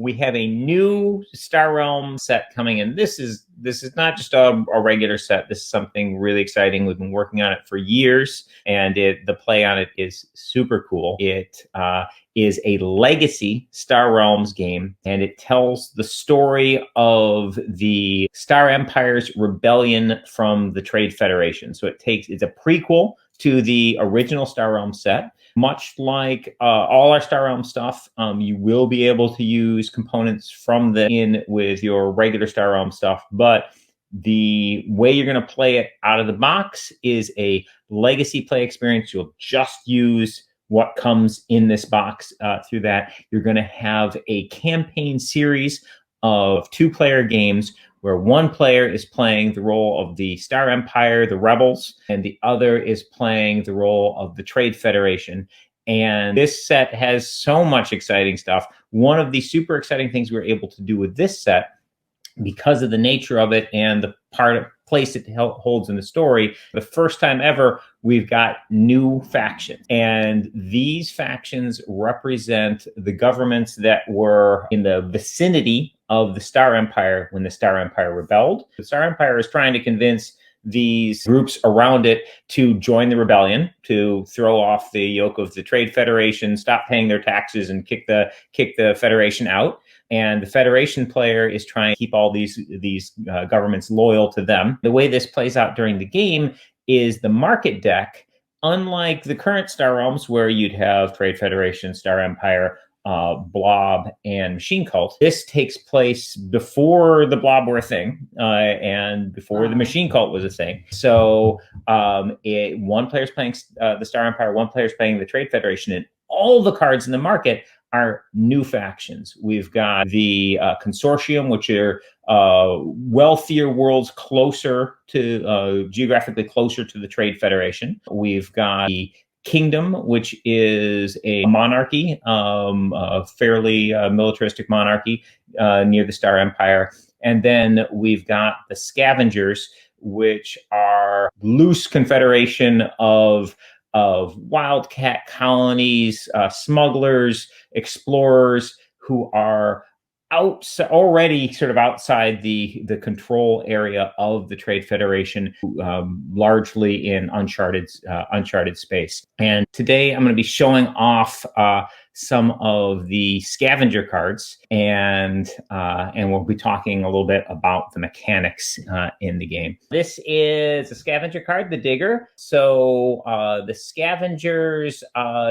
We have a new Star Realm set coming in. This is not just a regular set. This is something really exciting. We've been working on it for years, and the play on it is super cool. It is a legacy Star Realms game, and it tells the story of the Star Empire's rebellion from the Trade Federation. So it's a prequel to the original Star Realms set. Much like all our Star Realms stuff, you will be able to use components from in with your regular Star Realms stuff, but the way you're going to play it out of the box is a legacy play experience. You'll just use what comes in this box through that. You're going to have a campaign series of 2-player games where one player is playing the role of the Star Empire, the rebels, and the other is playing the role of the Trade Federation. And this set has so much exciting stuff. One of the super exciting things we were able to do with this set, because of the nature of it and the place it holds in the story, the first time ever, we've got new factions. And these factions represent the governments that were in the vicinity of the Star Empire when the Star Empire rebelled. The Star Empire is trying to convince these groups around it to join the rebellion, to throw off the yoke of the Trade Federation, stop paying their taxes, and kick the Federation out. And the Federation player is trying to keep all these governments loyal to them. The way this plays out during the game is the market deck, unlike the current Star Realms, where you'd have Trade Federation, Star Empire, Blob, and Machine Cult. This takes place before the Blob were a thing, and before the Machine Cult was a thing. So one player's playing the Star Empire, one player's playing the Trade Federation, and all the cards in the market are new factions. We've got the Consortium, which are wealthier worlds closer to, geographically closer to the Trade Federation. We've got the Kingdom, which is a monarchy, a fairly militaristic monarchy near the Star Empire. And then we've got the Scavengers, which are loose confederation of wildcat colonies, smugglers, explorers who are already sort of outside the control area of the Trade Federation, largely in uncharted space. And today I'm going to be showing off some of the scavenger cards, and we'll be talking a little bit about the mechanics in the game. This is a scavenger card, the Digger. So the scavengers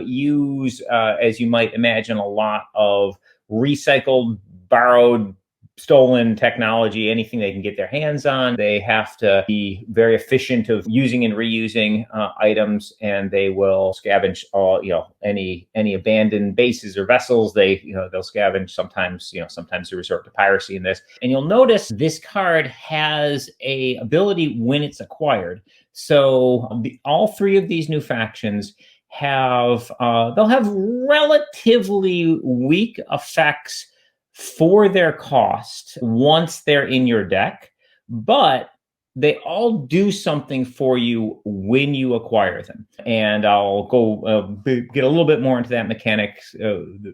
use, as you might imagine, a lot of recycled, borrowed, stolen technology, anything they can get their hands on. They have to be very efficient of using and reusing items, and they will scavenge all, any abandoned bases or vessels. They'll scavenge. Sometimes they resort to piracy in this. And you'll notice this card has a ability when it's acquired. So all 3 of these new factions they'll have relatively weak effects for their cost once they're in your deck, but they all do something for you when you acquire them. And I'll go get a little bit more into that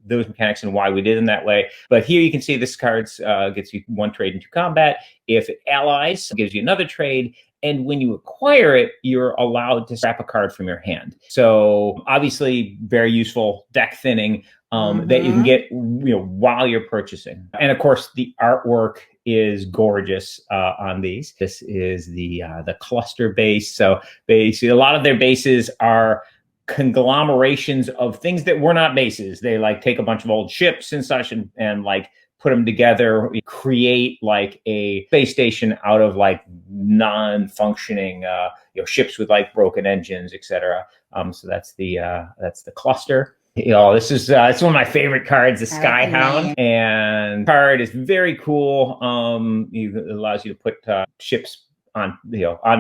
those mechanics and why we did them that way. But here you can see this card gets you 1 trade into combat. If it allies, it gives you another trade. And when you acquire it, you're allowed to scrap a card from your hand. So obviously very useful deck thinning that you can get while you're purchasing. And of course, the artwork is gorgeous on these. This is the cluster base. So basically, a lot of their bases are conglomerations of things that were not bases. They take a bunch of old ships and such and put them together, create a space station out of non-functioning ships with broken engines, etc. So that's the cluster. This is it's one of my favorite cards, the Skyhound, and card is very cool. It allows you to put ships on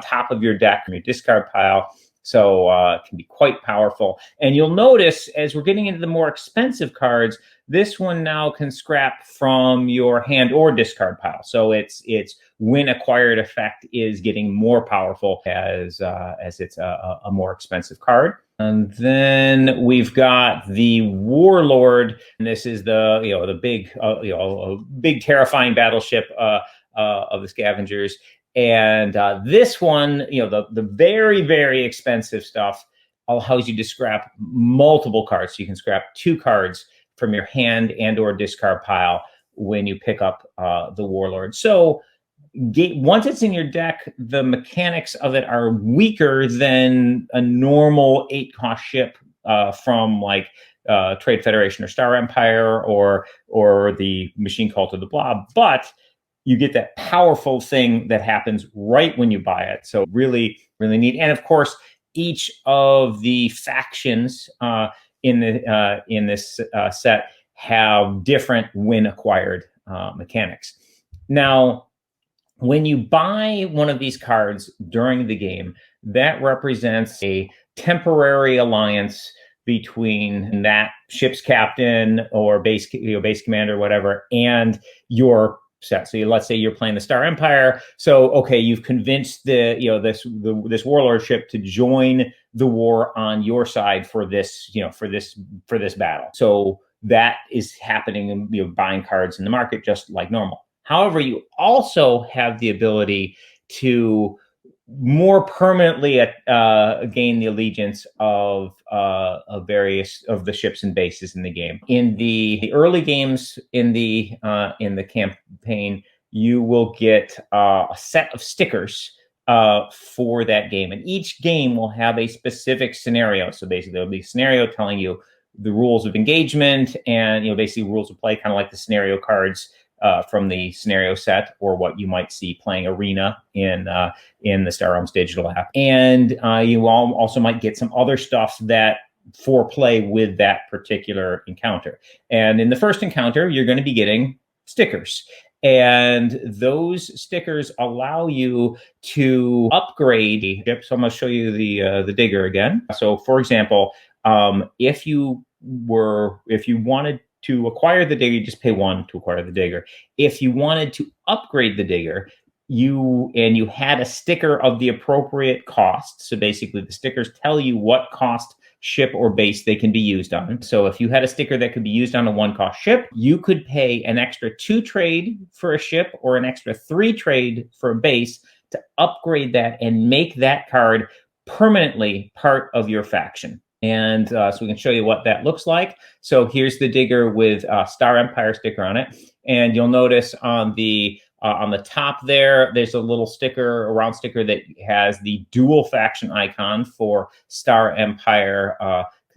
top of your deck from your discard pile. So it can be quite powerful. And you'll notice as we're getting into the more expensive cards, this one now can scrap from your hand or discard pile. So it's when acquired effect is getting more powerful as it's a more expensive card. And then we've got the Warlord, and this is the the big big terrifying battleship of the Scavengers. And this one, the very very expensive stuff allows you to scrap multiple cards. So you can scrap 2 cards from your hand and or discard pile when you pick up the Warlord. So once it's in your deck, the mechanics of it are weaker than a normal 8-cost ship from like Trade Federation or Star Empire or the Machine Cult of the Blob, but you get that powerful thing that happens right when you buy it. So really, really neat. And of course, each of the factions in this set have different when acquired mechanics. Now, when you buy one of these cards during the game, that represents a temporary alliance between that ship's captain or base commander, whatever, and your set. So let's say you're playing the Star Empire. So okay, you've convinced this Warlord ship to join the war on your side for this battle. So that is happening, buying cards in the market just like normal. However, you also have the ability to more permanently gain the allegiance of various of the ships and bases in the game. In the early games in the campaign, you will get a set of stickers for that game, and each game will have a specific scenario. So basically, there'll be a scenario telling you the rules of engagement and basically rules of play, kind of like the scenario cards from the scenario set, or what you might see playing Arena in the Star Realms digital app. And you also might get some other stuff that foreplay with that particular encounter. And in the first encounter, you're going to be getting stickers. And those stickers allow you to upgrade the ship. So I'm going to show you the digger again. So for example, if you wanted to acquire the digger, you just pay 1 to acquire the digger. If you wanted to upgrade the digger, you had a sticker of the appropriate cost. So basically, the stickers tell you what cost ship or base they can be used on. So if you had a sticker that could be used on a 1-cost ship, you could pay an extra 2 trade for a ship or an extra 3 trade for a base to upgrade that and make that card permanently part of your faction. And so we can show you what that looks like. So here's the digger with Star Empire sticker on it. And you'll notice on the top there's a little sticker, a round sticker that has the dual faction icon for Star Empire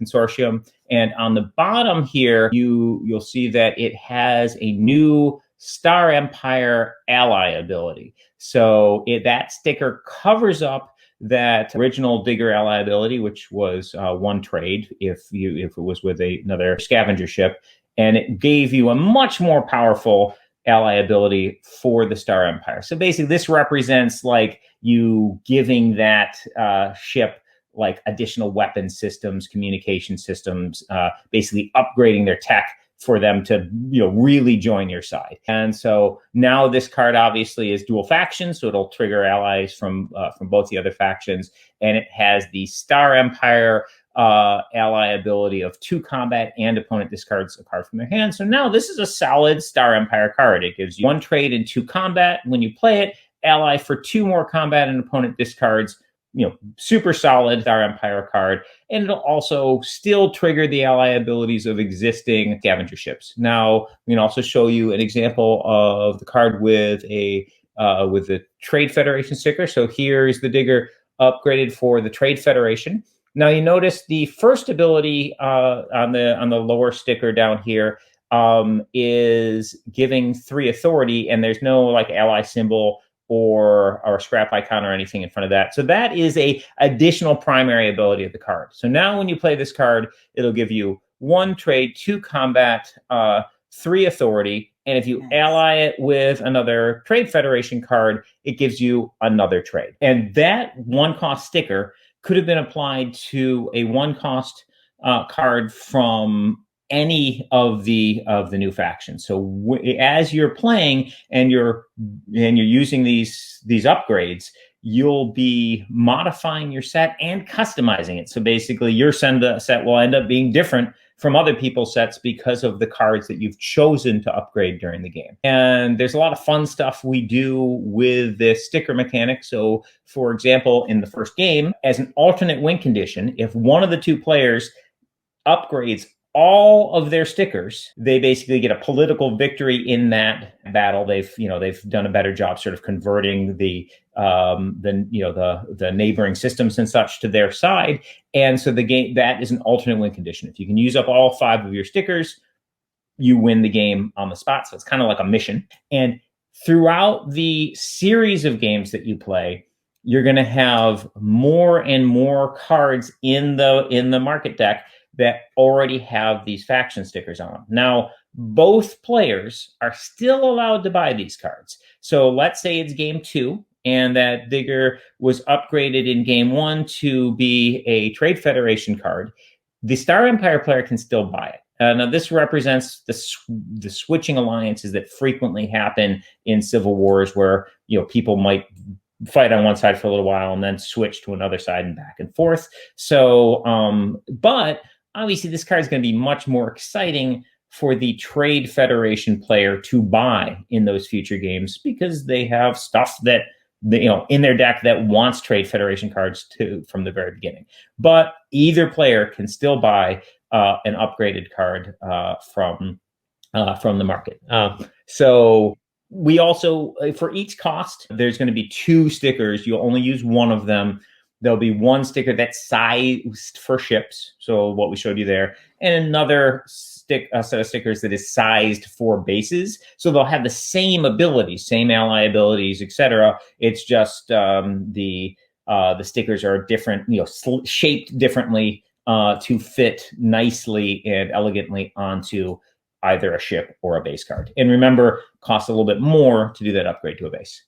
Consortium. And on the bottom here, you'll see that it has a new Star Empire ally ability. So that sticker covers up that original digger ally ability, which was 1 trade if it was with another scavenger ship, and it gave you a much more powerful ally ability for the Star Empire. So basically, this represents like you giving that ship like additional weapon systems, communication systems, basically upgrading their tech for them to really join your side. And so now this card obviously is dual faction, so it'll trigger allies from both the other factions, and it has the Star Empire ally ability of 2 combat and opponent discards a card from their hand. So now this is a solid Star Empire card. It gives you 1 trade and 2 combat when you play it, ally for 2 more combat and opponent discards. Super solid Star Empire card, and it'll also still trigger the ally abilities of existing scavenger ships. Now, we can also show you an example of the card with the Trade Federation sticker. So here's the digger upgraded for the Trade Federation. Now you notice the first ability on the lower sticker down here is giving 3 authority, and there's no like ally symbol or scrap icon or anything in front of that. So that is a additional primary ability of the card. So now when you play this card, it'll give you 1 trade, 2 combat, 3 authority. And if you ally it with another Trade Federation card, it gives you another trade. And that 1-cost sticker could have been applied to a 1-cost card from any of the new factions. So as you're playing and you're using these upgrades, you'll be modifying your set and customizing it. So basically, your set will end up being different from other people's sets because of the cards that you've chosen to upgrade during the game. And there's a lot of fun stuff we do with this sticker mechanic. So, for example, in the first game, as an alternate win condition, if one of the two players upgrades all of their stickers, they basically get a political victory in that battle. They've done a better job sort of converting the neighboring systems and such to their side. And so the game, that is an alternate win condition. If you can use up all 5 of your stickers, you win the game on the spot. So it's kind of like a mission. And throughout the series of games that you play, you're going to have more and more cards in the market deck that already have these faction stickers on them. Now, both players are still allowed to buy these cards. So let's say it's game 2, and that digger was upgraded in game 1 to be a Trade Federation card. The Star Empire player can still buy it. Now, this represents the switching alliances that frequently happen in civil wars, where people might fight on one side for a little while and then switch to another side and back and forth. So, but obviously, this card is going to be much more exciting for the Trade Federation player to buy in those future games, because they have stuff that in their deck that wants Trade Federation cards from the very beginning. But either player can still buy an upgraded card from the market. So we also, for each cost, there's going to be 2 stickers. You'll only use one of them. There'll be one sticker that's sized for ships, so what we showed you there, and another set of stickers that is sized for bases. So they'll have the same abilities, same ally abilities, etc. It's just the stickers are different, shaped differently to fit nicely and elegantly onto either a ship or a base card. And remember, costs a little bit more to do that upgrade to a base.